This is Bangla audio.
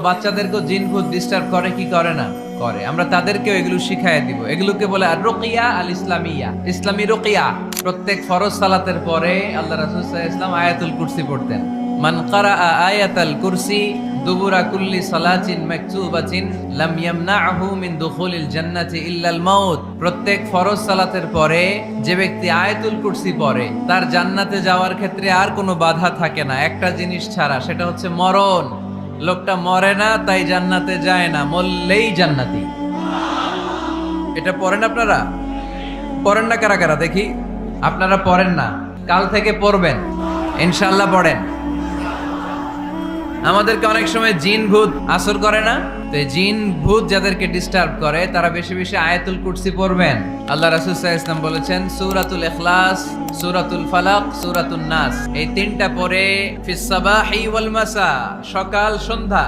বাচ্চাদেরকে জিন ভূত ডিস্টার্ব করে কি করে না? করে। আমরা তাদেরকেও এগুলো শিখাই দিব। এগুলোকে বলে আর রুকিয়া আল ইসলামিয়া, ইসলামী রুকিয়া। প্রত্যেক ফরজ সালাতের পরে আল্লাহ রাসূল সাল্লাল্লাহু আলাইহি ওয়াসাল্লাম আয়াতুল কুরসি পড়তেন। মান ক্বারাআ আয়াতাল কুরসি দুবুরা কুল্লি সালাতিন মাকতুবাতিন লাম ইয়ামনাহু মিন দুখুলিল জান্নাতি ইল্লাল মাউত। প্রত্যেক ফরজ সালাতের পরে যে ব্যক্তি আয়াতুল কুরসি পড়ে তার জান্নাতে যাওয়ার ক্ষেত্রে আর কোনো বাধা থাকে না, একটা জিনিস ছাড়া, সেটা হচ্ছে মরণ। লোকটা মরে না তাই জান্নাতে যায় না, মরলেই জান্নাতি। এটা পড়েন আপনারা? পড়েন না কারা কারা দেখি? আপনারা পড়েন না, কাল থেকে পড়বেন ইনশাআল্লাহ। পড়েন। আমাদেরকে অনেক সময় জিন ভূত আসর করে না? তো এই জিন ভূত যাদেরকে ডিস্টার্ব করে তারা বেশি বেশি আয়াতুল কুরসি পড়বেন। আল্লাহ রাসূল সাল্লাল্লাহু আলাইহি ওয়াসাল্লাম বলেছেন সূরাতুল ইখলাস, সূরাতুল ফালাক, সূরাতুন নাস, এই তিনটা পড়ে ফিস সাবাহি ওয়াল মাসা, সকাল সন্ধ্যা।